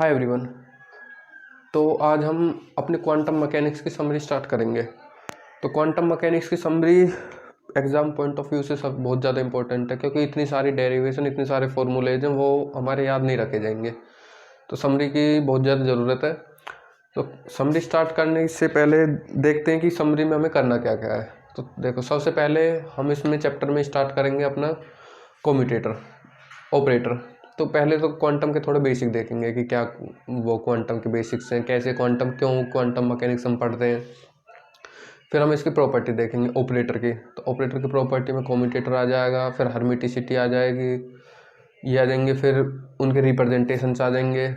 Hi everyone. तो आज हम अपने क्वांटम मैकेनिक्स की समरी स्टार्ट करेंगे। तो क्वांटम मैकेनिक्स की summary exam point of view से सब बहुत ज़्यादा इंपॉर्टेंट है, क्योंकि इतनी सारी डेरिवेशन, इतने सारे फॉर्मूलेज हैं, वो हमारे याद नहीं रखे जाएंगे। तो समरी की बहुत ज़्यादा ज़रूरत है। तो समरी स्टार्ट करने से पहले देखते हैं कि समरी में हमें करना क्या क्या है। तो देखो, सबसे पहले हम इसमें चैप्टर में स्टार्ट करेंगे अपना कम्यूटेटर ऑपरेटर। तो पहले तो क्वांटम के थोड़े बेसिक देखेंगे कि क्या वो क्वांटम के बेसिक्स हैं, कैसे क्वांटम, क्यों क्वांटम मैकेनिक्स हम पढ़ते हैं। फिर हम इसकी प्रॉपर्टी देखेंगे ऑपरेटर की। तो ऑपरेटर की प्रॉपर्टी में कम्यूटेटर आ जाएगा, फिर हर्मिटिसिटी आ जाएगी, ये आ जाएंगे, फिर उनके रिप्रेजेंटेशंस आ जाएंगे।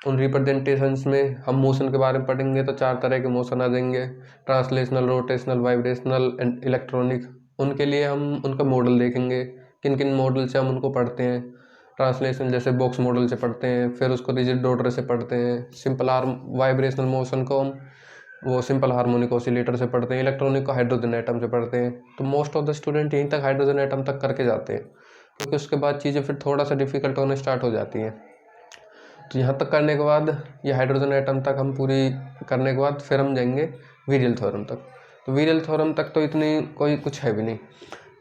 उन रिप्रेजेंटेशंस में हम मोशन के बारे में पढ़ेंगे। तो 4 तरह के मोशन आ जाएंगे, translational, rotational, vibrational and electronic. उनके लिए हम उनका मॉडल देखेंगे, किन किन मॉडल से हम उनको पढ़ते हैं। ट्रांसलेशन जैसे बॉक्स मॉडल से पढ़ते हैं, फिर उसको रिजिड ऑर्डर से पढ़ते हैं। सिंपल आर्म वाइब्रेशनल मोशन को हम वो सिंपल हार्मोनिक ऑसिलेटर से पढ़ते हैं। इलेक्ट्रॉनिक को हाइड्रोजन एटम से पढ़ते हैं। तो मोस्ट ऑफ द स्टूडेंट यहीं तक हाइड्रोजन एटम तक करके जाते हैं, क्योंकि उसके बाद चीज़ें फिर थोड़ा सा डिफिकल्ट होने स्टार्ट हो जाती हैं। तो यहाँ तक करने के बाद, ये हाइड्रोजन एटम तक हम पूरी करने के बाद फिर हम जाएंगे वीरियल थ्योरम तक। तो वीरियल थ्योरम तक तो इतनी कोई कुछ है भी नहीं।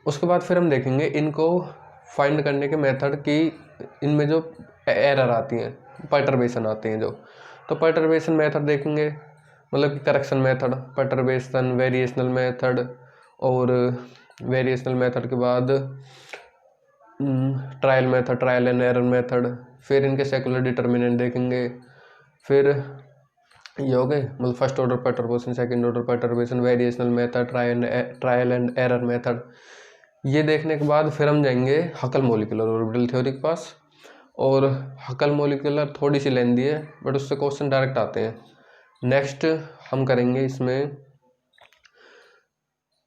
उसके बाद फिर हम देखेंगे इनको फाइंड करने के मेथड की, इनमें जो एरर आती हैं, पर्टर्बेशन आते हैं जो। तो पर्टर्बेशन मेथड देखेंगे, मतलब कि correction method, perturbation, variational method, और वेरिएशनल मेथड के बाद trial method, trial and error method. फिर इनके सेकुलर डिटर्मिनेंट देखेंगे। फिर ये हो गए, मतलब first order perturbation, second order perturbation, variational method, trial and error method. ये देखने के बाद फिर हम जाएंगे हकल मॉलिक्यूलर ऑर्बिटल थ्योरी के पास। और हकल मॉलिक्यूलर थोड़ी सी लेंदी है, बट उससे क्वेश्चन डायरेक्ट आते हैं। नेक्स्ट हम करेंगे इसमें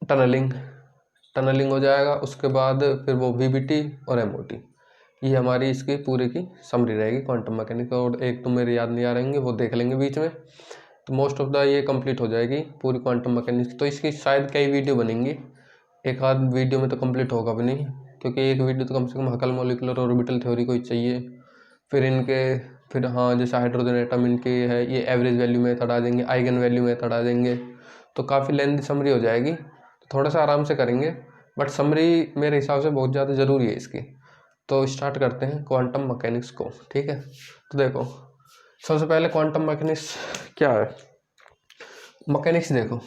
टनलिंग हो जाएगा। उसके बाद फिर वो वीबीटी और एमओटी। ये हमारी इसकी पूरी की समरी रहेगी क्वांटम मैकेनिक्स। और एक तो मेरे याद नहीं आ रहेंगे, वो देख लेंगे बीच में। तो मोस्ट ऑफ द ये कंप्लीट हो जाएगी पूरी क्वांटम मैकेनिक्स। तो इसकी शायद कई वीडियो बनेंगी, एक आध वीडियो में तो कंप्लीट होगा भी नहीं, क्योंकि एक वीडियो तो कम से कम हकल मॉलिक्यूलर ऑर्बिटल थ्योरी को ही चाहिए। फिर हाँ, जैसे हाइड्रोजन एटम इनके है, ये एवरेज वैल्यू मेथड आ जाएंगे, आइगन वैल्यू मेथड आ जाएंगे। तो काफ़ी लेंथी समरी हो जाएगी। तो थोड़ा सा आराम से करेंगे, बट समरी मेरे हिसाब से बहुत ज़्यादा ज़रूरी है इसकी। तो स्टार्ट करते हैं क्वांटम मैकेनिक्स को, ठीक है। तो देखो, सबसे पहले क्वांटम मैकेनिक्स क्या है। मैकेनिक्स देखो,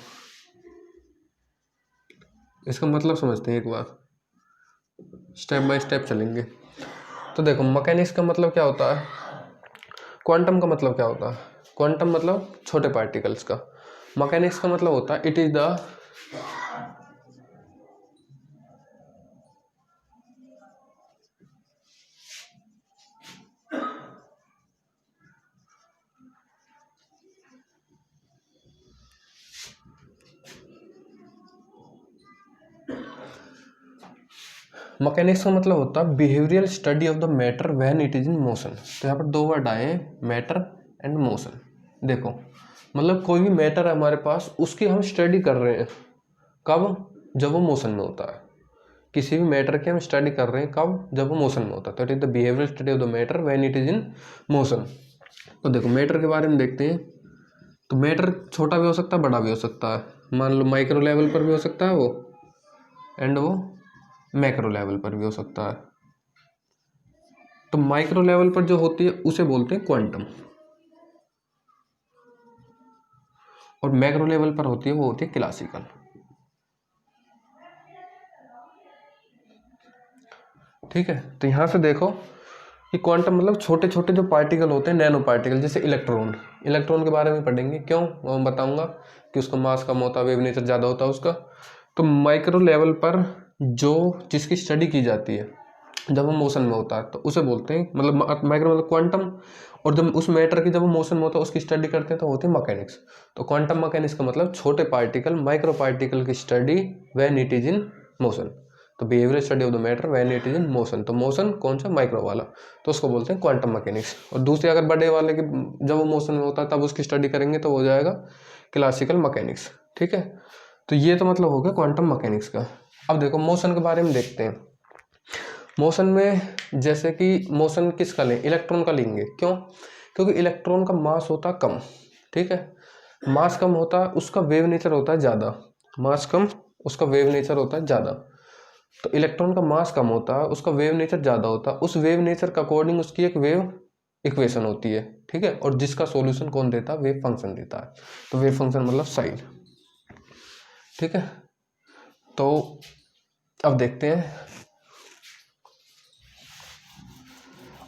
इसका मतलब समझते हैं एक बार, स्टेप बाय स्टेप चलेंगे। तो देखो, मैकेनिक्स का मतलब क्या होता है, क्वांटम का मतलब क्या होता है। क्वांटम मतलब छोटे पार्टिकल्स का। मैकेनिक्स का मतलब होता है इट इज द मैकेनिक्स का मतलब होता है behavioural study of the matter when it is in motion. तो यहाँ पर 2 वर्ड आए हैं, मैटर एंड मोशन। देखो, मतलब कोई भी मैटर है हमारे पास, उसकी हम स्टडी कर रहे हैं। कब? जब वो मोशन में होता है। किसी भी मैटर की हम स्टडी कर रहे हैं कब? जब वो मोशन में होता है। तो it is the behavioural study of the matter when it is in motion. तो देखो, मैटर के बारे में देखते हैं। तो मैटर छोटा भी हो सकता है, बड़ा भी हो सकता है। मान लो माइक्रो लेवल पर भी हो सकता है वो, एंड वो मैक्रो लेवल पर भी हो सकता है। तो माइक्रो लेवल पर जो होती है उसे बोलते हैं क्वांटम, और मैक्रो लेवल पर होती है वो होती है क्लासिकल। ठीक है। तो यहां से देखो कि क्वांटम मतलब छोटे छोटे जो पार्टिकल होते हैं, नैनो पार्टिकल, जैसे इलेक्ट्रॉन के बारे में पढ़ेंगे। क्यों? वो मैं बताऊंगा कि उसका मास कम होता है, वेव नेचर ज़्यादा होता है उसका। तो माइक्रो लेवल पर जो जिसकी स्टडी की जाती है जब वो मोशन में होता है, तो उसे बोलते हैं, मतलब माइक्रो मतलब क्वांटम। और जब उस मैटर की जब वो मोशन में होता है उसकी स्टडी करते हैं तो होती है मैकेनिक्स। तो क्वांटम मैकेनिक्स का मतलब छोटे पार्टिकल, माइक्रो पार्टिकल की study when it is in motion. तो behavioural study of the matter when it is in motion. तो मोशन कौन सा? माइक्रो वाला। तो उसको बोलते हैं क्वांटम मैकेनिक्स। और दूसरे अगर बड़े वाले की जब वो मोशन में होता है तब उसकी स्टडी करेंगे तो हो जाएगा क्लासिकल मैकेनिक्स। ठीक है। तो ये तो मतलब हो गया क्वांटम मैकेनिक्स का। अब देखो, मोशन के बारे में देखते हैं। मोशन में जैसे कि मोशन किसका लें? इलेक्ट्रॉन का लेंगे। क्यों? क्योंकि इलेक्ट्रॉन का मास होता है कम, ठीक है, मास कम होता है, उसका वेव नेचर होता है ज़्यादा, मास कम उसका वेव नेचर होता है ज़्यादा। तो इलेक्ट्रॉन का मास कम होता है, उसका वेव नेचर ज़्यादा होता है, उस वेव नेचर के अकॉर्डिंग उसकी एक वेव इक्वेशन होती है, ठीक है, और जिसका सॉल्यूशन कौन देता है, वेव फंक्शन देता है। तो वेव फंक्शन मतलब साइन, ठीक है। तो अब देखते हैं,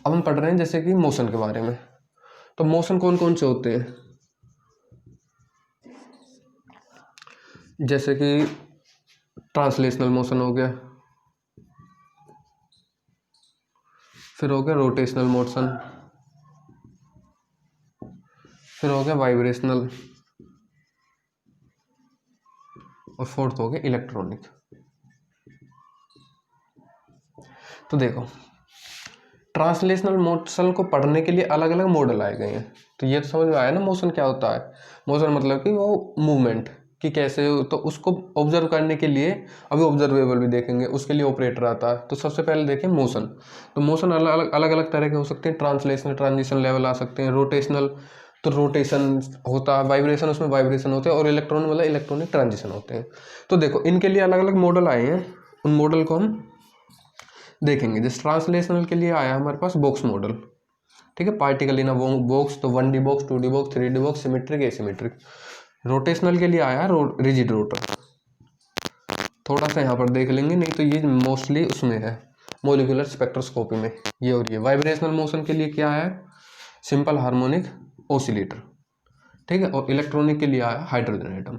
अब हम पढ़ रहे हैं जैसे कि मोशन के बारे में। तो मोशन कौन कौन से होते हैं, जैसे कि ट्रांसलेशनल मोशन हो गया, फिर हो गया रोटेशनल मोशन, फिर हो गया वाइब्रेशनल, और फोर्थ हो गया इलेक्ट्रॉनिक। तो देखो, ट्रांसलेशनल मोशन को पढ़ने के लिए अलग अलग मॉडल आए गए हैं। तो ये तो समझ में आया ना मोशन क्या होता है। मोशन मतलब कि वो मूवमेंट कि कैसे, तो उसको ऑब्जर्व करने के लिए अभी ऑब्जर्वेबल भी देखेंगे, उसके लिए ऑपरेटर आता है। तो सबसे पहले देखें मोशन। तो मोशन अलग अलग तरह के हो सकते हैं। ट्रांसलेशनल, ट्रांजिशन लेवल आ सकते हैं। रोटेशनल, तो रोटेशन होता है। वाइब्रेशन, उसमें वाइब्रेशन होते हैं। और इलेक्ट्रॉन मतलब इलेक्ट्रॉनिक ट्रांजिशन होते हैं। तो देखो, इनके लिए अलग अलग मॉडल आए हैं, उन मॉडल को हम देखेंगे। जैसे ट्रांसलेशनल के लिए आया हमारे पास बॉक्स मॉडल, ठीक है, पार्टिकल इन अ बॉक्स। तो 1D box, 2D box, 3D box, symmetric, asymmetric. Rotational के लिए आया रिजिड रोटर। थोड़ा सा यहाँ पर देख लेंगे, नहीं तो ये मोस्टली उसमें है मोलिकुलर स्पेक्ट्रोस्कोपी में ये। और ये वाइब्रेशनल मोशन के लिए क्या है, सिंपल हार्मोनिक ऑसिलेटर, ठीक है। और इलेक्ट्रॉनिक के लिए आया हाइड्रोजन एटम।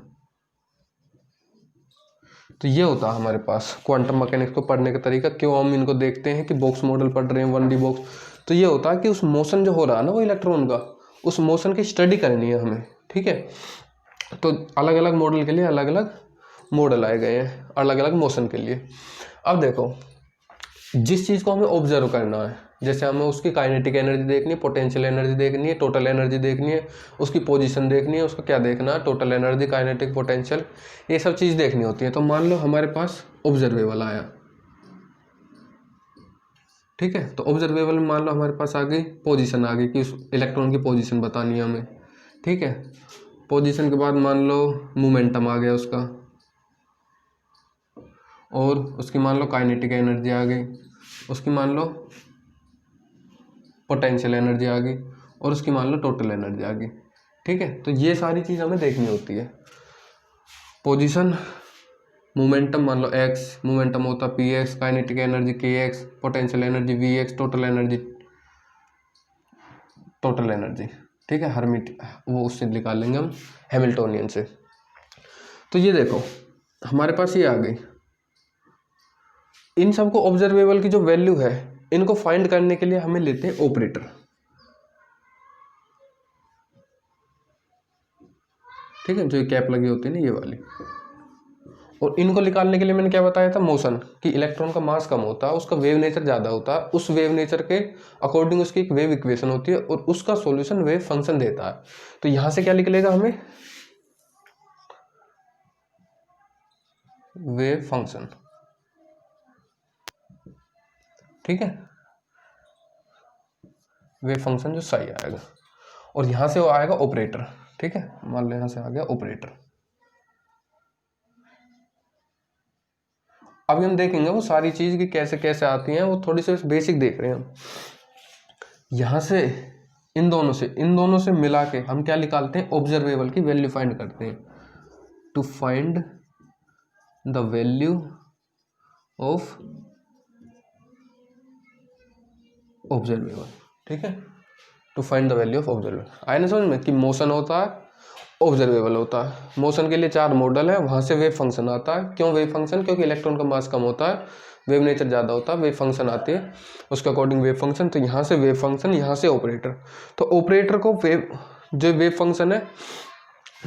तो ये होता है हमारे पास क्वांटम मैकेनिक्स को पढ़ने का तरीका। क्यों हम इनको देखते हैं कि बॉक्स मॉडल पढ़ रहे हैं, 1D बॉक्स। तो ये होता है कि उस मोशन जो हो रहा है ना वो इलेक्ट्रॉन का, उस मोशन की स्टडी करनी है हमें, ठीक है। तो अलग अलग मॉडल के लिए अलग अलग मॉडल आए गए हैं, अलग अलग मोशन के लिए। अब देखो, जिस चीज़ को हमें ऑब्जर्व करना है, जैसे हमें उसकी काइनेटिक एनर्जी देखनी है, पोटेंशियल एनर्जी देखनी है, टोटल एनर्जी देखनी है, उसकी पोजीशन देखनी है, उसका क्या देखना है, टोटल एनर्जी, काइनेटिक, पोटेंशियल, ये सब चीज़ देखनी होती है। तो मान लो हमारे पास ऑब्जर्वेबल आया, ठीक है। तो ऑब्जर्वेबल में मान लो हमारे पास आ गई पोजीशन, आ गई कि उस इलेक्ट्रॉन की पोजीशन बतानी है हमें, ठीक है। पोजीशन के बाद मान लो मोमेंटम आ गया उसका, और उसकी मान लो काइनेटिक एनर्जी आ गई, उसकी मान लो पोटेंशियल एनर्जी आ गई, और उसकी मान लो टोटल एनर्जी आ गई, ठीक है। तो ये सारी चीज़ हमें देखनी होती है। पोजीशन, मोमेंटम मान लो x, मोमेंटम होता है px, kinetic energy kx, potential energy vx, total energy, ठीक है। हर्मिट वो उससे निकाल लेंगे हम, हैमिल्टोनियन से। तो ये देखो हमारे पास ये आ गई। इन सबको ऑब्जर्वेबल की जो वैल्यू है, इनको फाइंड करने के लिए हमें लेते हैं ऑपरेटर, ठीक है, जो ये कैप लगी होती है ना ये वाली। और इनको निकालने के लिए मैंने क्या बताया था, मोशन, कि इलेक्ट्रॉन का मास कम होता है, उसका वेव नेचर ज़्यादा होता है, उस वेव नेचर के अकॉर्डिंग उसकी एक वेव इक्वेशन होती है, और उसका सॉल्यूशन वेव फंक्शन देता है। तो यहाँ से क्या निकलेगा हमें, वेव फंक्शन, ठीक है, वेव फंक्शन जो सही आएगा। और यहाँ से वो आएगा ऑपरेटर, ठीक है, मान लो यहाँ से आ गया ऑपरेटर। अभी हम देखेंगे वो सारी चीज़ की कैसे कैसे आती हैं, वो थोड़ी सी बेसिक देख रहे हैं हम। यहाँ से इन दोनों से मिला के हम क्या निकालते हैं, ऑब्जर्वेबल की वैल्यू फाइंड करते हैं। To find the value of observable, ठीक है, to find the value of observable. आया ना समझ में, कि मोशन होता है, ऑब्जर्वेबल होता है। मोशन के लिए 4 मॉडल है, वहाँ से वेव फंक्शन आता है। क्यों वेव फंक्शन, क्योंकि इलेक्ट्रॉन का मास कम होता है, वेव नेचर ज़्यादा होता है, वेव फंक्शन आती है, उसके अकॉर्डिंग वेव फंक्शन। तो यहाँ से वेव फंक्शन, यहाँ से ऑपरेटर। तो ऑपरेटर को जो वेव फंक्शन है,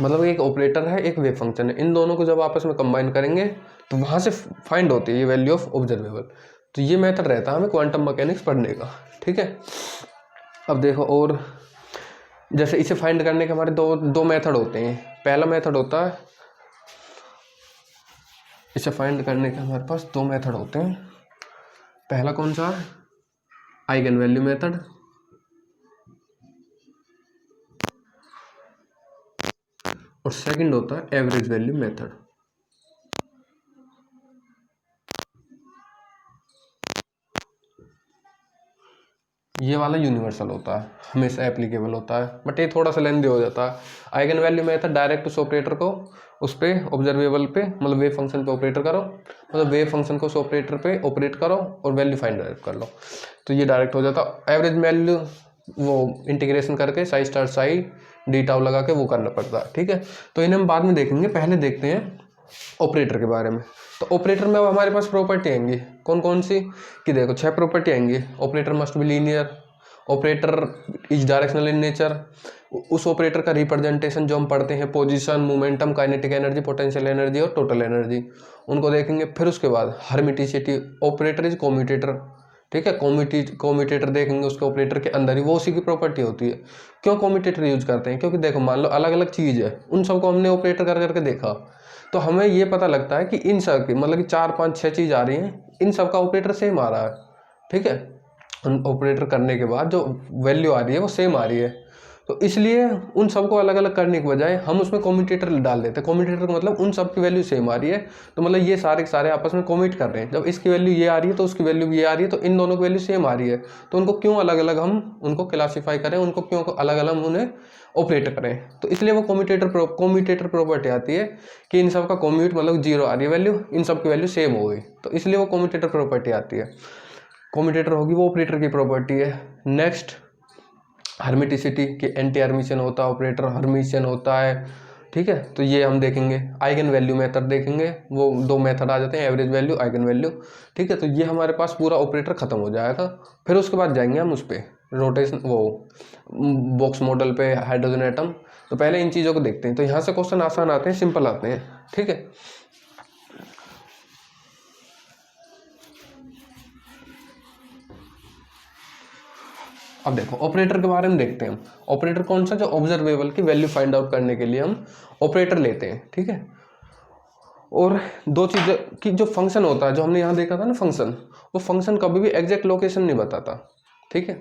मतलब एक ऑपरेटर है, एक वेव फंक्शन है, इन दोनों को जब आपस में कंबाइन करेंगे तो वहाँ से फाइंड होती है ये वैल्यू ऑफ ऑब्जर्वेबल। तो ये मेथड रहता है हमें क्वांटम मैकेनिक्स पढ़ने का, ठीक है। अब देखो, और जैसे इसे फाइंड करने के हमारे दो मेथड होते हैं। पहला मेथड होता है, इसे फाइंड करने के हमारे पास 2 मेथड होते हैं। पहला कौन सा है, आइगन वैल्यू मेथड, और सेकंड होता है एवरेज वैल्यू मेथड। ये वाला यूनिवर्सल होता है, हमेशा एप्लीकेबल होता है, बट ये थोड़ा सा लेंदी हो जाता है। आइगन वैल्यू मेथड डायरेक्ट उस ऑपरेटर को उस पे ऑब्जर्वेबल पे मतलब वेव फंक्शन पे ऑपरेटर करो, मतलब वेव फंक्शन को उस ऑपरेटर पे ऑपरेट करो और वैल्यू फाइंड आउट कर लो, तो ये डायरेक्ट हो जाता। एवरेज वैल्यू वो इंटीग्रेशन करके Sai star Sai D tau लगा के वो करना पड़ता है, ठीक है। तो इन्हें हम बाद में देखेंगे, पहले देखते हैं ऑपरेटर के बारे में। तो ऑपरेटर में अब हमारे पास प्रॉपर्टी आएंगी कौन कौन सी, कि देखो 6 प्रॉपर्टी आएंगी। Operator must be linear, operator is directional in nature, उस ऑपरेटर का रिप्रेजेंटेशन जो हम पढ़ते हैं position, momentum, kinetic energy, potential energy और टोटल एनर्जी, उनको देखेंगे। फिर उसके बाद हर्मिटिसिटी, ऑपरेटर इज कॉम्यूटेटर, ठीक है। कॉम्यूटेटर देखेंगे उसके ऑपरेटर के अंदर ही, वो उसी की प्रॉपर्टी होती है। क्यों कॉम्यूटेटर यूज करते हैं, क्योंकि देखो मान लो अलग अलग चीज़ है, उन सबको हमने ऑपरेटर कर करके देखा, तो हमें ये पता लगता है कि इन सब की मतलब कि 4 5 6 चीज़ आ रही हैं, इन सब का ऑपरेटर सेम आ रहा है, ठीक है। ऑपरेटर करने के बाद जो वैल्यू आ रही है वो सेम आ रही है, तो इसलिए उन सबको अलग अलग करने के बजाय हम उसमें कॉम्यूटेटर डाल देते हैं। कॉम्यूटेटर का मतलब उन सब की वैल्यू सेम आ रही है, तो मतलब ये सारे के सारे आपस में कॉम्यूट कर रहे हैं। जब इसकी वैल्यू ये आ रही है तो उसकी वैल्यू ये आ रही है, तो इन दोनों की वैल्यू सेम आ रही है, तो उनको क्यों अलग अलग हम उनको क्लासीफाई करें, उनको क्यों अलग अलग हम उन्हें ऑपरेट करें। तो इसलिए वो कॉम्यूटेटर प्रॉपर्टी आती है कि इन सब का कॉम्यूट मतलब 0 आ रही है वैल्यू, इन सब की वैल्यू सेम हो गई, तो इसलिए वो कॉम्यूटेटर प्रॉपर्टी आती है। कॉम्यूटेटर होगी वो ऑपरेटर की प्रॉपर्टी है। नेक्स्ट हर्मिटिसिटी, कि एंटी हर्मिशन होता है ऑपरेटर, हर्मिशन होता है, ठीक है। तो ये हम देखेंगे। आइगन वैल्यू मेथड देखेंगे, वो 2 मेथड आ जाते हैं, एवरेज वैल्यू, आइगन वैल्यू, ठीक है। तो ये हमारे पास पूरा ऑपरेटर खत्म हो जाएगा। फिर उसके बाद जाएंगे हम उस पर रोटेशन, वो बॉक्स मॉडल पे, हाइड्रोजन एटम। तो पहले इन चीज़ों को देखते हैं। तो यहाँ से क्वेश्चन आसान आते हैं, सिंपल आते हैं, ठीक है। अब देखो ऑपरेटर के बारे में देखते हैं हम। ऑपरेटर कौन सा, जो ऑब्जर्वेबल की वैल्यू फाइंड आउट करने के लिए हम ऑपरेटर लेते हैं, ठीक है। और 2 चीज़ की जो फंक्शन होता है, जो हमने यहाँ देखा था ना फंक्शन, वो फंक्शन कभी भी एग्जैक्ट लोकेशन नहीं बताता, ठीक है।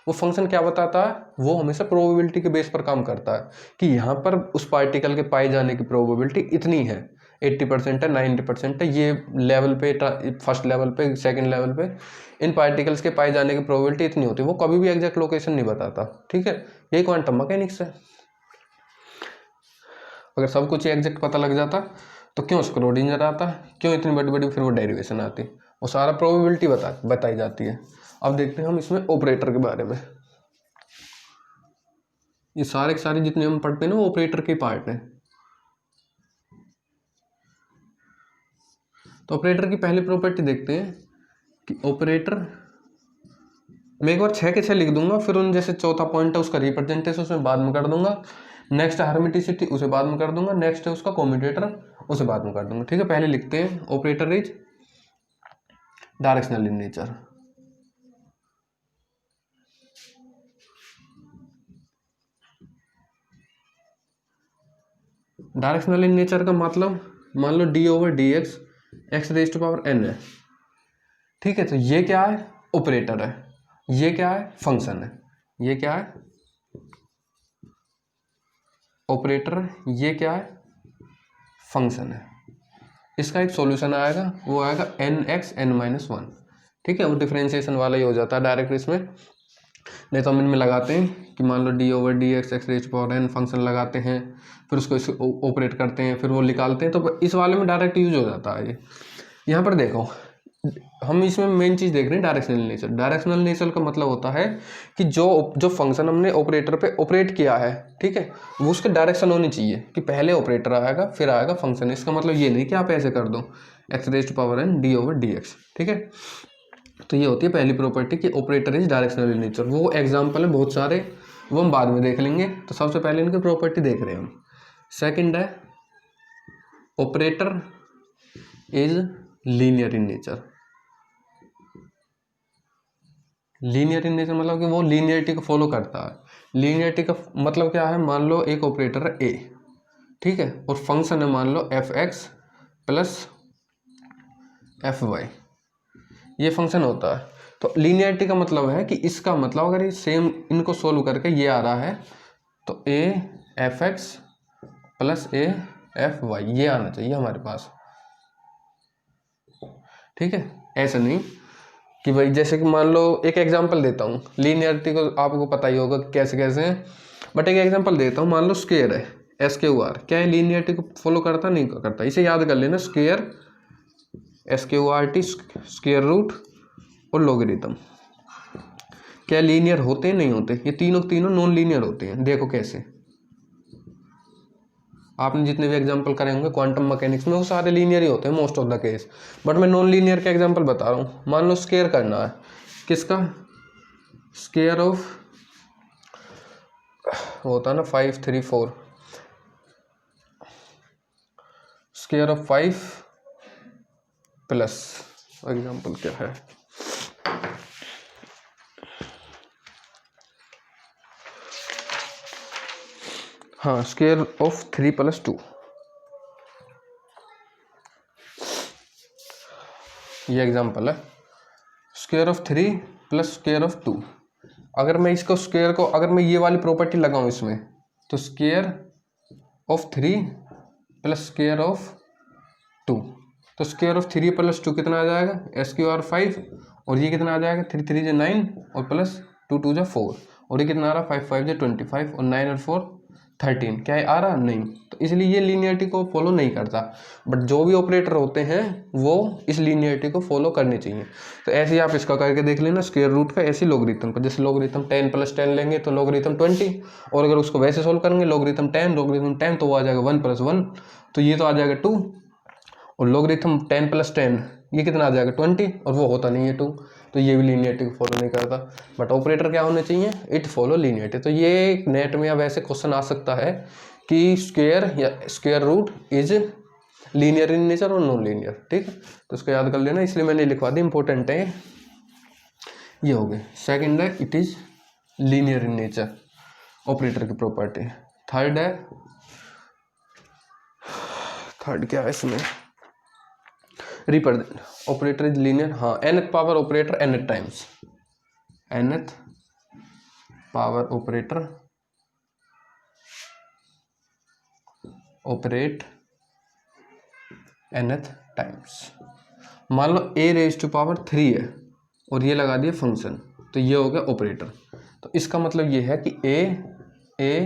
वो फंक्शन क्या बताता है, वो हमेशा प्रोबेबिलिटी के बेस पर काम करता है, कि यहाँ पर उस पार्टिकल के पाए जाने की प्रोबेबिलिटी इतनी है, 80% है, 90% है, ये लेवल पे, फर्स्ट लेवल पे, सेकंड लेवल पे इन पार्टिकल्स के पाए जाने की प्रोबेबिलिटी इतनी होती है। वो कभी भी एग्जैक्ट लोकेशन नहीं बताता, ठीक है। यही क्वांटम मैकेनिक्स है। अगर सब कुछ एग्जैक्ट पता लग जाता तो क्यों स्क्रोडिंजर आता, क्यों इतनी बड़ी बड़ी फिर वो डेरिवेशन आती, वो सारा प्रोबेबिलिटी बताई जाती है। अब देखते हैं हम इसमें ऑपरेटर के बारे में। ये सारे के सारे जितने हम पढ़ते हैं ना वो ऑपरेटर के पार्ट हैं। तो ऑपरेटर की पहली प्रॉपर्टी देखते हैं कि ऑपरेटर, मैं एक बार 6 के 6 लिख दूंगा, फिर उन जैसे चौथा पॉइंट है उसका रिप्रेजेंटेशन उसमें बाद में कर दूंगा, नेक्स्ट हर्मिटिसिटी उसे बाद में कर दूंगा, नेक्स्ट है उसका कॉम्यूटेटर उसे बाद में कर दूंगा, ठीक है। पहले लिखते हैं operator is directional in nature. Directional in nature का मतलब मान लो d/dx x⁻n है, ठीक है। तो ये क्या है, ऑपरेटर है, ये क्या है, फंक्शन है, ये क्या है ऑपरेटर, ये क्या है फंक्शन है। इसका एक सॉल्यूशन आएगा, वो आएगा nx(n-1), ठीक है। वो डिफरेंशिएशन वाला ही हो जाता है डायरेक्ट इसमें, नहीं तो हम इनमें लगाते हैं कि मान लो d/dx x⁻n फंक्शन लगाते हैं, फिर उसको ऑपरेट करते हैं, फिर वो निकालते हैं, तो इस वाले में डायरेक्ट यूज हो जाता है ये। यहाँ पर देखो हम इसमें मेन चीज़ देख रहे हैं डायरेक्शनल नेचर। डायरेक्शनल नेचर का मतलब होता है कि जो फंक्शन हमने ऑपरेटर पे ऑपरेट किया है, ठीक है, वो उसके डायरेक्शन होनी चाहिए, कि पहले ऑपरेटर आएगा फिर आएगा फंक्शन। इसका मतलब ये नहीं कि आप ऐसे कर दो x⁻n d/dx, ठीक है। तो ये होती है पहली प्रॉपर्टी कि operator is directional in nature. वो एग्जाम्पल है बहुत सारे, वो हम बाद में देख लेंगे। तो सबसे पहले इनकी प्रॉपर्टी देख रहे हैं हम। सेकेंड है operator is linear in nature. Linear in nature मतलब कि वो लीनियरिटी को फॉलो करता है। लीनियरिटी का मतलब क्या है, मान लो एक ऑपरेटर है ए, ठीक है, और फंक्शन है मान लो f(x) प्लस f(y), ये फंक्शन होता है। तो लीनियरिटी का मतलब है कि इसका मतलब अगर ये सेम इनको सोल्व करके ये आ रहा है, तो a f(x) plus A F Y, ये आना चाहिए हमारे पास। ठीक है, ऐसा नहीं कि भाई जैसे कि मान लो एक एग्जांपल देता हूँ, लीनियरिटी को आपको पता ही होगा कैसे कैसे है, बट एक एग्जांपल देता हूँ। मान लो स्क्वायर है एस के आर, क्या है लीनियरिटी को फॉलो करता नहीं करता, इसे याद कर लेना। स्क्वायर एस के आर टी, स्क्वायर रूट और लॉगरिथम, क्या लीनियर होते हैं नहीं होते, ये तीनों तीनों नॉन लीनियर होते हैं। देखो कैसे, आपने जितने भी एग्जांपल करे होंगे क्वांटम मैकेनिक्स में वो सारे लीनियर ही होते हैं most of the case, but मैं नॉन लीनियर का एग्जांपल बता रहा हूँ। मान लो स्क्वायर करना है किसका, स्क्वायर ऑफ होता है ना 5 3 4, स्क्वायर ऑफ 5 प्लस एग्जांपल क्या है, हाँ स्क्वायर ऑफ 3 + 2, ये एग्जांपल है। स्क्वायर ऑफ 3 + स्क्वायर ऑफ 2, अगर मैं इसको स्क्वायर को, अगर मैं ये वाली प्रॉपर्टी लगाऊं इसमें, तो स्क्वायर ऑफ 3 + स्क्वायर ऑफ 2, तो स्क्वायर ऑफ 3 + 2 कितना आ जाएगा, एस क्यू आर 5, और ये कितना आ जाएगा 3 3 = 9 और प्लस 2 2 = 4, और ये कितना आ रहा 5 5 = 25 और 9 और 4 13, क्या है आ रहा नहीं। तो इसलिए ये लीनियरिटी को फॉलो नहीं करता, बट जो भी ऑपरेटर होते हैं वो इस लीनियरिटी को फॉलो करनी चाहिए। तो ऐसे ही आप इसका करके देख लेना, स्क्वायर रूट का, ऐसे लॉगरिथम का, जैसे लॉगरिथम 10 + 10 लेंगे तो लॉगरिथम 20, और अगर उसको वैसे सोल्व करेंगे लॉगरिथम 10 तो वो आ जाएगा 1 + 1, तो ये तो आ जाएगा 2, और लॉगरिथम 10 + 10 ये कितना आ जाएगा 20, और वो होता नहीं है 2, तो ये भी लीनियरिटी को फॉलो नहीं करता। बट ऑपरेटर क्या होने चाहिए, इट फॉलो लीनियरिटी। तो ये नेट में अब ऐसे क्वेश्चन आ सकता है कि स्क्वायर या square root is linear in nature और नॉन लीनियर। ठीक है, तो उसको याद कर लेना, इसलिए मैंने लिखवा दी, इंपॉर्टेंट है ये हो गए। सेकेंड है it is linear in nature, operator की प्रॉपर्टी। थर्ड क्या है इसमें, रिप्रेजेंट ऑपरेटर इज लीनियर, हाँ nth power operator nth times, nth power operator operate nth times. मान लो a⁻³ है और ये लगा दिया फंक्शन, तो ये हो गया ऑपरेटर। तो इसका मतलब ये है कि ए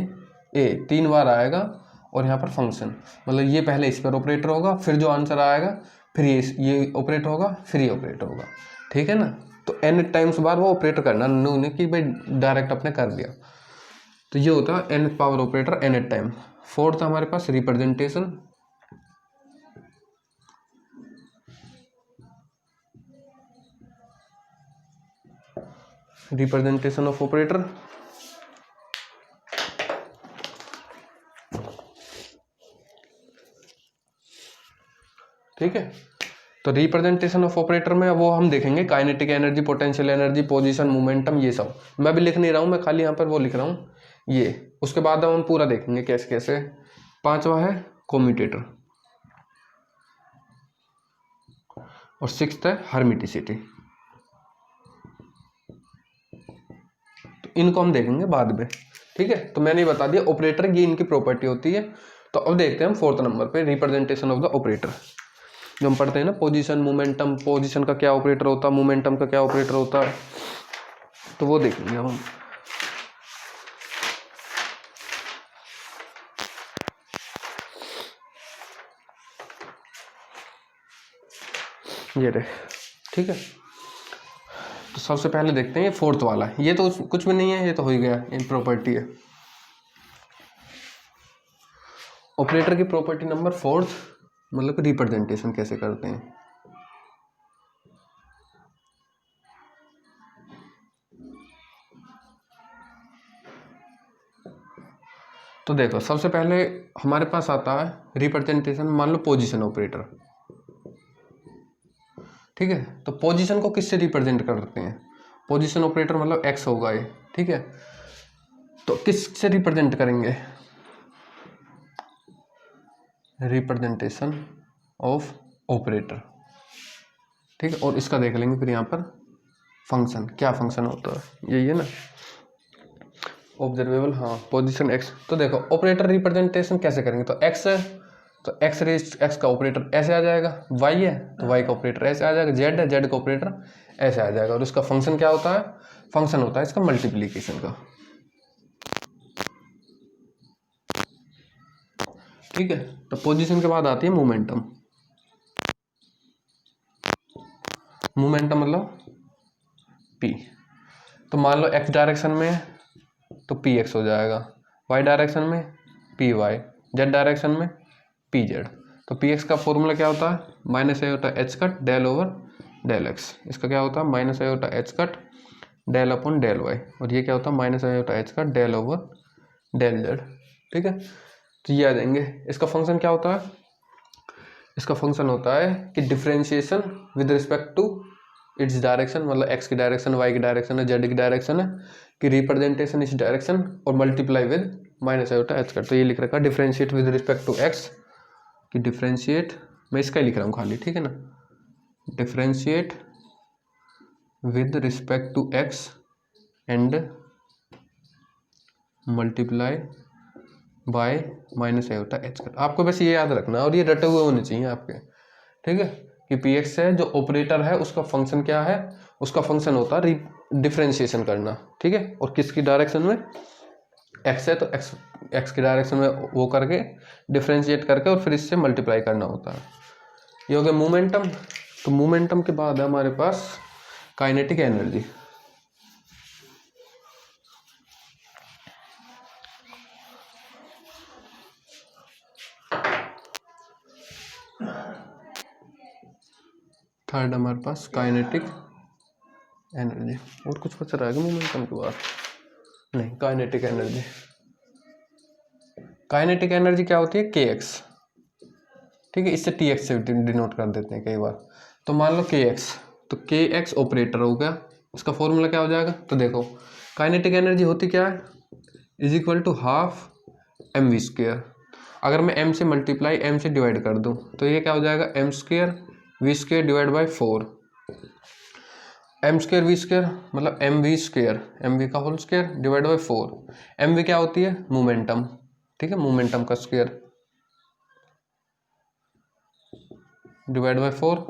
3 बार आएगा और यहाँ पर फंक्शन, मतलब ये पहले इस पर ऑपरेटर होगा, फिर जो आंसर आएगा फिर ये ऑपरेट होगा, फिर ये ऑपरेट होगा। ठीक है ना, तो n टाइम्स बार वो ऑपरेटर करना, उन्होंने कि भाई डायरेक्ट अपने कर दिया। तो ये होता है nth power operator nth time. Fourth हमारे पास रिप्रेजेंटेशन, रिप्रेजेंटेशन ऑफ ऑपरेटर। ठीक है, तो रिप्रेजेंटेशन ऑफ ऑपरेटर में वो हम देखेंगे kinetic energy, potential energy, position, momentum, ये सब मैं भी लिख नहीं रहा हूँ, मैं खाली यहाँ पर वो लिख रहा हूँ ये। उसके बाद हम पूरा देखेंगे कैसे कैसे। पांचवा है कम्यूटेटर, और सिक्स्थ है हर्मिटिसिटी। तो इनको हम देखेंगे बाद में। ठीक है, तो मैंने बता दिया ऑपरेटर ये इनकी प्रॉपर्टी होती है। तो अब देखते हैं हम फोर्थ नंबर पे रिप्रेजेंटेशन ऑफ द ऑपरेटर, जो हम पढ़ते हैं ना पोजीशन, मोमेंटम, पोजीशन का क्या ऑपरेटर होता है, मोमेंटम का क्या ऑपरेटर होता है, तो वो देखेंगे हम। ये रहे, ठीक है। तो सबसे पहले देखते हैं ये फोर्थ वाला, ये तो कुछ भी नहीं है, ये तो हो ही गया, इन प्रॉपर्टी है। ऑपरेटर की प्रॉपर्टी नंबर फोर्थ, मतलब रिप्रेजेंटेशन कैसे करते हैं। तो देखो सबसे पहले हमारे पास आता है रिप्रेजेंटेशन, मान लो पोजीशन ऑपरेटर। ठीक है, तो पोजीशन को किससे रिप्रेजेंट करते हैं, पोजीशन ऑपरेटर मतलब एक्स होगा ये। ठीक है, तो किससे रिप्रेजेंट करेंगे, रिप्रेजेंटेशन ऑफ ऑपरेटर। ठीक है, और इसका देख लेंगे फिर यहाँ पर फंक्शन, क्या फंक्शन होता है, यही है ना। ऑब्जर्वेबल, हाँ पोजीशन एक्स। तो देखो ऑपरेटर रिप्रेजेंटेशन कैसे करेंगे, तो एक्स है तो एक्स रेज एक्स का ऑपरेटर ऐसे आ जाएगा, वाई है तो वाई का ऑपरेटर ऐसे आ जाएगा, जेड है जेड का ऑपरेटर ऐसे आ जाएगा। और इसका फंक्शन क्या होता है, फंक्शन होता है इसका मल्टीप्लीकेशन का। ठीक है, तो पोजीशन के बाद आती है मोमेंटम। मोमेंटम मतलब पी। तो मान लो एक्स डायरेक्शन में तो पी एक्स हो जाएगा, वाई डायरेक्शन में पी वाई, जेड डायरेक्शन में पी जेड। तो पी एक्स का फॉर्मूला क्या होता है, माइनस ए होता है H cut del over del X. इसका क्या होता है, माइनस ए होता है H cut del upon del Y, और ये क्या होता है, माइनस ए होता है H cut del over del Z. ठीक है, तो ये आ जाएंगे। इसका फंक्शन क्या होता है, इसका फंक्शन होता है कि differentiation with respect to its direction, मतलब एक्स की डायरेक्शन, वाई की डायरेक्शन है, जेड की डायरेक्शन है, कि रिप्रेजेंटेशन इस डायरेक्शन और multiply with minus iota H cut. तो ये लिख रखा है differentiate with respect to X, कि डिफरेंशिएट, मैं इसका ही लिख रहा हूँ खाली, ठीक है ना, differentiate with respect to X and multiply by minus iota H cut. आपको बस ये याद रखना और ये रटे हुए होने चाहिए आपके, ठीक है, कि पी एक्स है जो ऑपरेटर है उसका फंक्शन क्या है, उसका फंक्शन होता है डिफरेंशिएशन करना, ठीक है। और किसकी डायरेक्शन में, एक्स है तो एक्स की डायरेक्शन में वो करके डिफरेंशिएट करके और फिर इससे मल्टीप्लाई करना होता है। ये हो गया मोमेंटम। तो मोमेंटम के बाद है हमारे पास काइनेटिक एनर्जी। थर्ड हमारे पास काइनेटिक एनर्जी। और कुछ बच रहा है क्या मोमेंटम के बाद, नहीं, काइनेटिक एनर्जी। काइनेटिक एनर्जी क्या होती है, के एक्स, ठीक है, इससे टी एक्स से डिनोट कर देते हैं कई बार। तो मान लो के एक्स, तो के एक्स ऑपरेटर हो गया, इसका फॉर्मूला क्या हो जाएगा, तो देखो काइनेटिक एनर्जी होती क्या है, is equal to half M V square. अगर मैं m से मल्टीप्लाई m से डिवाइड कर दूं तो ये क्या हो जाएगा, M square V square divide by 4। M square V square मतलब M V square, M V का whole square divide by 4। M V क्या होती है, मोमेंटम, ठीक है, मोमेंटम का स्क्वेयर डिवाइड बाई 4।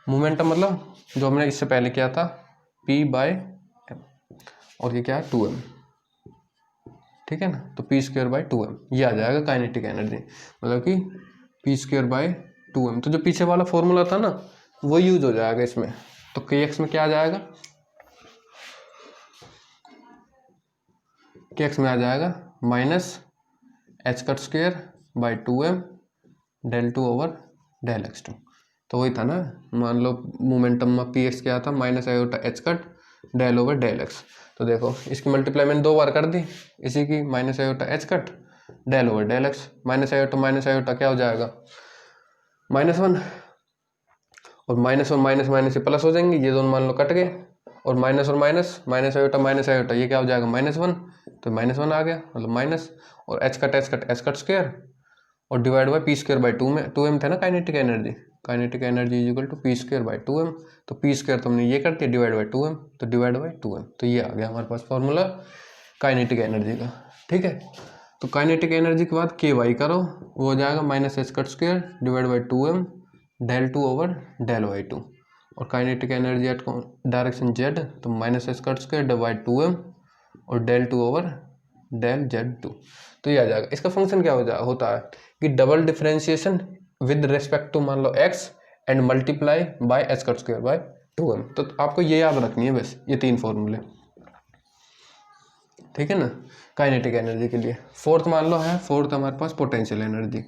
मोमेंटम मतलब जो हमने इससे पहले किया था p बाय एम, और ये क्या है 2m, ठीक है ना। तो पी स्क्वेयर बाई 2m ये आ जाएगा काइनेटिक एनर्जी, मतलब कि पी स्क्वेयर बाई 2m। तो जो पीछे वाला फॉर्मूला था ना वो यूज हो जाएगा इसमें। तो के एक्स में क्या आ जाएगा, के एक्स में आ जाएगा minus H cut square by 2m del 2 over del x2। तो वही था ना, मान लो मोमेंटम में पी एक्स क्या था, minus iota H cut del over del X. तो देखो इसकी मल्टीप्लाई मैंने 2 बार कर दी, इसी की minus iota H cut del over del X. Minus iota क्या हो जाएगा, -1, और माइनस माइनस से प्लस हो जाएंगे, ये दोनों मान लो कट गए, और माइनस आयोटा ये क्या हो जाएगा -1, तो -1 आ गया, मतलब माइनस, और एच कट स्क्वेयर और divide by P square by 2m था ना kinetic energy, kinetic energy is equal to P square by 2m। तो पी स्क्वेयर तो हमने ये कर दिया डिवाइड बाई 2m, तो डिवाइड बाई 2m, तो ये आ गया हमारे पास फॉर्मूला काइनेटिक एनर्जी का, ठीक है। तो काइनेटिक एनर्जी के बाद के वाई करो, वो हो जाएगा minus H cut square divide by 2m del 2 over del Y 2, और kinetic energy at direction Z, तो minus H cut square divide 2m और डेल 2 ओवर डेल Z2। तो ये आ जाएगा। इसका फंक्शन क्या होता है कि double differentiation with respect to मान लो x and multiply by H cut square by 2m। तो आपको ये याद रखनी है बस, ये 3 फॉर्मूले, ठीक है ना, काइनेटिक एनर्जी के लिए। फोर्थ मान लो है, फोर्थ हमारे पास पोटेंशियल एनर्जी,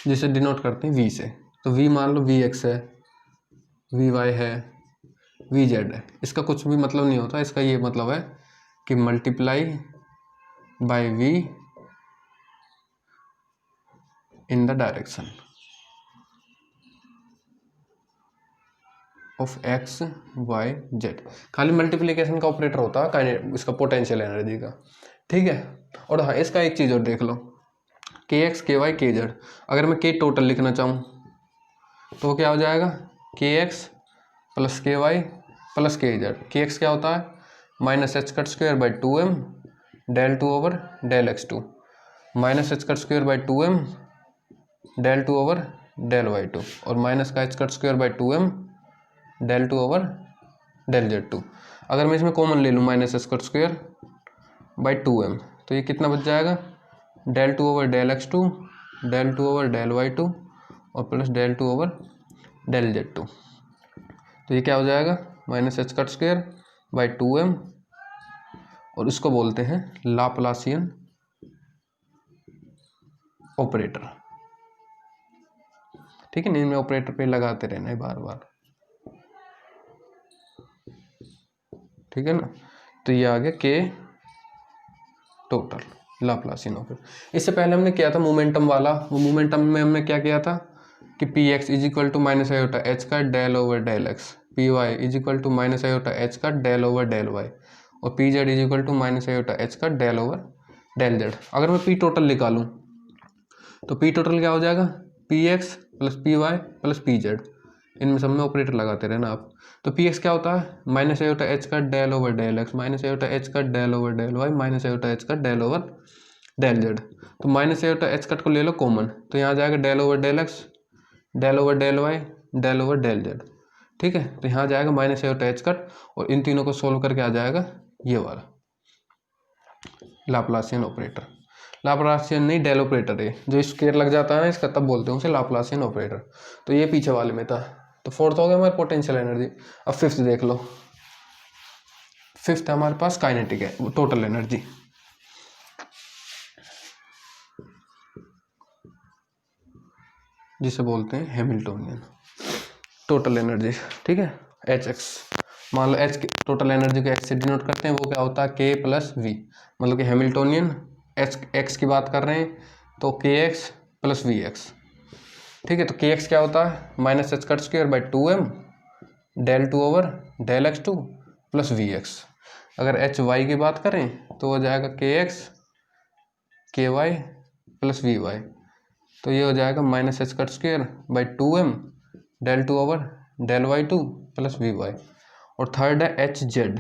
जिसे डिनोट करते हैं v से। तो v मान लो vx है, vy है, vz है। इसका कुछ भी मतलब नहीं होता, इसका ये मतलब है कि multiply by v in the direction of x y z। खाली मल्टीप्लिकेशन का ऑपरेटर होता है इसका पोटेंशियल एनर्जी का, ठीक है। और हाँ, इसका एक चीज़ और देख लो, के एक्स के वाई के जेड। अगर मैं के टोटल लिखना चाहूँ तो क्या हो जाएगा, K X plus K Y plus K Z. K X क्या होता है, minus H cut square by 2m del 2 over del x2 minus H cut square by 2m del 2 over del y2 और माइनस का H cut square by 2m del 2 over del z2। अगर मैं इसमें common ले लूँ minus H cut square by 2m तो ये कितना बच जाएगा, del 2 over del x2 del 2 over del y2 और plus del 2 over del z2। तो ये क्या हो जाएगा, minus H cut square by 2m और इसको बोलते हैं लाप्लासियन ऑपरेटर। ठीक है, नींद में ऑपरेटर पे लगाते रहना है बार बार, ठीक है ना। तो ये आ गया के टोटल लाप्लासियन ऑपरेटर। इससे पहले हमने किया था मोमेंटम वाला, वो मोमेंटम में हमने क्या किया था कि P X is equal to minus iota H का del over del X, P Y is equal to minus iota H का डेल ओवर डेल वाई और P Z is equal to minus iota H का del over del Z. अगर मैं P total निकालूं तो P total क्या हो जाएगा, P X plus P Y plus P Z, इनमें सब में ऑपरेटर लगाते रहना आप। तो पी एक्स क्या होता है, माइनस आयोटा एच का del over del X minus iota H का del over del Y minus iota H का डेल ओवर डेल जेड। तो माइनस आयोटा एच कट को ले लो कॉमन, तो यहाँ आ जाएगा del over del X del over del Y del over del Z. ठीक है, तो यहाँ जाएगा माइनस आयोटा एच कट और इन तीनों को सोल्व करके आ जाएगा ये वाला लाप्लासियन ऑपरेटर। लाप्लासियन नहीं, डेल ऑपरेटर है, जो स्क्वायर लग जाता है ना इसका तब बोलते हैं उसे लाप्लासियन ऑपरेटर। तो ये पीछे वाले में था। तो फोर्थ हो गया हमारे पोटेंशियल एनर्जी। अब फिफ्थ देख लो, फिफ्थ हमारे पास काइनेटिक है, टोटल एनर्जी। जिसे बोलते हैं हैमिल्टोनियन टोटल एनर्जी। ठीक है, एच एक्स, मान लो एच टोटल एनर्जी को एक्स से डिनोट करते हैं, वो क्या होता है के प्लस वी, मतलब कि हैमिल्टोनियन एच एक्स की बात कर रहे हैं तो के एक्स प्लस वी एक्स। ठीक है, तो के एक्स क्या होता है, minus H cut square by 2m del 2 over del x2 plus V X. अगर एच वाई की बात करें तो हो जाएगा के एक्स के वाई प्लस वी वाई, तो ये हो जाएगा minus H cut square by 2m del 2 over del y2 plus V Y. और थर्ड है एच जेड,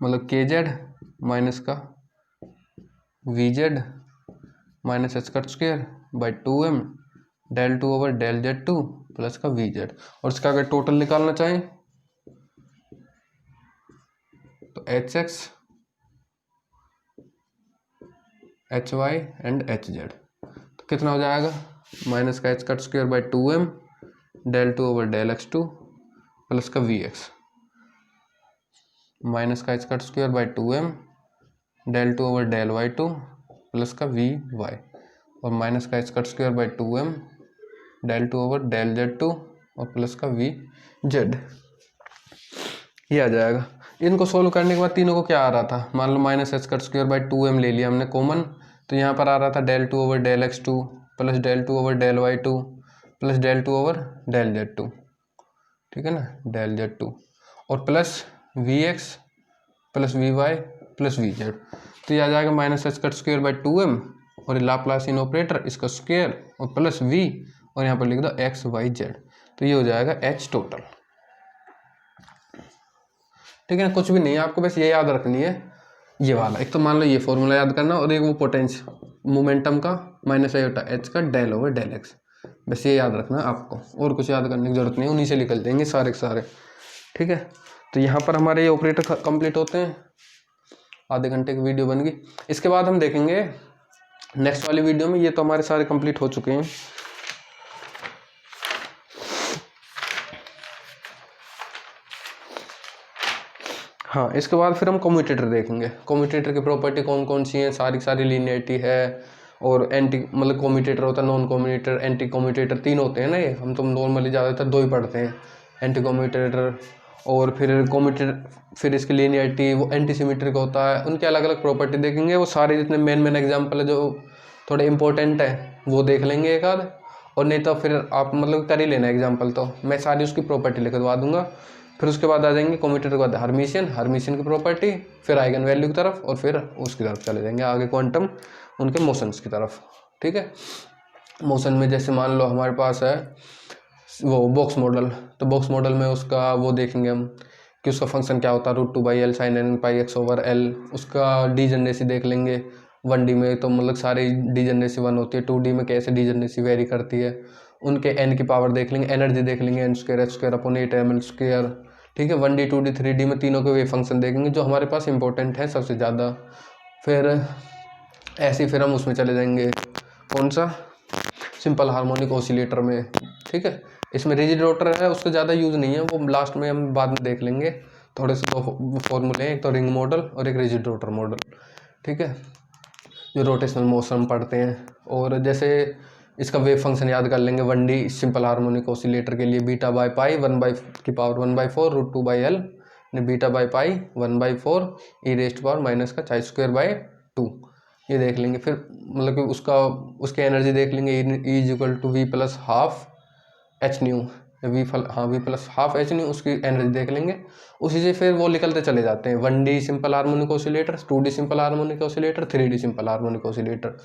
मतलब के जेड माइनस का V Z minus H cut square by 2m del 2 over del z2 plus का V Z. और इसका अगर total निकालना चाहें तो H X H Y and H Z, तो कितना हो जाएगा, माइनस का H cut square by 2m del 2 over del x2 plus का वी एक्स माइनस का H cut square by 2m del 2 over del y2 plus का V Y और minus का H cut square by 2m del 2 over del z2 और plus का V Z. ये आ जाएगा। इनको सोल्व करने के बाद तीनों को क्या आ रहा था, मान लो minus H cut square by 2m ले लिया हमने कॉमन, तो यहाँ पर आ रहा था del 2 over del x2 plus del 2 over del y2 plus del 2 over del z2, ठीक है ना, डेल z2 और plus V X plus V Y plus V Z. तो ये आ जाएगा minus H cut square by 2m और Laplacian operator इसका स्क्वायर और प्लस v और यहाँ पर लिख दो एक्स वाई जेड, तो ये हो जाएगा एच टोटल। ठीक है ना, कुछ भी नहीं है, आपको बस ये याद रखनी है ये वाला। एक तो मान लो ये फॉर्मूला याद करना और एक वो पोटेंशियल मोमेंटम का माइनस आयोटा एच का डेल ओवर डेल एक्स, बस ये याद रखना है आपको, और कुछ याद करने की जरूरत नहीं है, उन्हीं से निकल जाएंगे सारे के सारे। ठीक है, तो यहाँ पर हमारे ये ऑपरेटर कंप्लीट होते हैं। आधे घंटे की वीडियो बन गई। इसके बाद हम देखेंगे नेक्स्ट वाली वीडियो में, ये तो हमारे सारे कंप्लीट हो चुके हैं। हाँ, इसके बाद फिर हम कम्यूटेटर देखेंगे। कम्यूटेटर की प्रॉपर्टी कौन कौन सी है, सारी सारी लीनियरिटी है और एंटी, मतलब कम्यूटेटर होता है, नॉन कम्यूटेटर, एंटी कम्यूटेटर, तीन होते हैं ना ये, हम तो नॉर्मली ज़्यादातर दो ही पढ़ते हैं, एंटी कम्यूटेटर और फिर कम्यूटेटर, फिर इसकी लीनियरिटी, वो एंटी सिमेट्रिक होता है, उनके अलग अलग प्रॉपर्टी देखेंगे। वो सारे जितने मेन मेन एग्जाम्पल है जो थोड़े इंपॉर्टेंट है वो देख लेंगे एक आध, और नहीं तो फिर आप मतलब कर ही लेना एग्जाम्पल, तो मैं सारी उसकी प्रॉपर्टी लिखवा दूंगा, फिर उसके बाद आ जाएंगे कम्यूटेटर के बाद हर्मिशियन की प्रॉपर्टी, फिर आइगन वैल्यू की तरफ और फिर उसकी तरफ चले जाएंगे आगे क्वांटम उनके मोशंस की तरफ। ठीक है, मोशन में जैसे मान लो हमारे पास है वो बॉक्स मॉडल, तो बॉक्स मॉडल में उसका वो देखेंगे हम कि उसका फंक्शन क्या होता है, √2/L sin n पाई x/L। उसका डीजनरेसी देख लेंगे 1D में, तो मतलब सारी डीजनरेसी 1 होती है, 2D में कैसे डीजनरेसी वेरी करती है, उनके n की पावर देख लेंगे, एनर्जी देख लेंगे n² h²/8mL²। ठीक है, 1D 2D 3D में तीनों के वे फंक्शन देखेंगे जो हमारे पास इंपॉर्टेंट है सबसे ज़्यादा। फिर ऐसे ही फिर हम उसमें चले जाएंगे, कौन सा, सिंपल हार्मोनिक ऑसिलेटर में। ठीक है, इसमें रिजिड रोटर है, उसका ज़्यादा यूज़ नहीं है, वो लास्ट में हम बाद में देख लेंगे। थोड़े से दो फॉर्मूले हैं, एक तो रिंग मॉडल और एक रिजिड रोटर मॉडल। ठीक है, जो रोटेशनल मोशन पढ़ते हैं। और जैसे इसका वेव फंक्शन याद कर लेंगे 1D सिंपल हार्मोनिक ऑसिलेटर के लिए β/π 1/4 √2/L β/π 1/4 e⁻² ये देख लेंगे। फिर मतलब कि उसकी एनर्जी देख लेंगे, E = V+12 h², उसकी एनर्जी देख लेंगे। उसी से फिर वो निकलते चले जाते हैं 1D simple harmonic oscillator, 2D simple harmonic oscillator, 3D simple harmonic oscillator.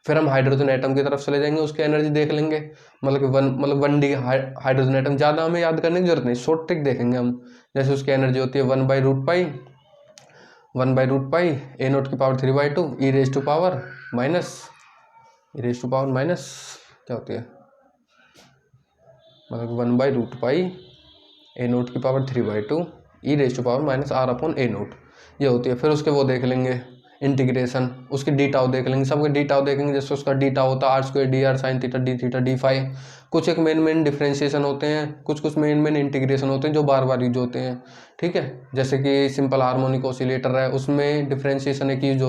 फिर हम हाइड्रोजन एटम की तरफ चले जाएंगे, उसकी एनर्जी देख लेंगे। मतलब 1D हाइड्रोजन एटम ज़्यादा हमें याद करने की जरूरत नहीं, शॉर्ट ट्रिक देखेंगे हम। जैसे उसकी एनर्जी होती है 1/√π a⁻3/2 क्या होती है, मतलब 1/√π a⁻3/2 e⁻⁻r/a0 ये होती है। फिर उसके वो देख लेंगे इंटीग्रेशन, उसकी डी टाउ देख लेंगे, सबके डी टाउ देखेंगे। जैसे उसका डी टाउ होता है r² dr sin theta d theta d∅। कुछ एक मेन डिफ्रेंशिएशन होते हैं, कुछ मेन इंटीग्रेशन होते हैं जो बार बार यूज होते हैं। ठीक है, जैसे कि सिंपल हार्मोनिक ऑसिलेटर है, उसमें डिफ्रेंशिएशन एक यूज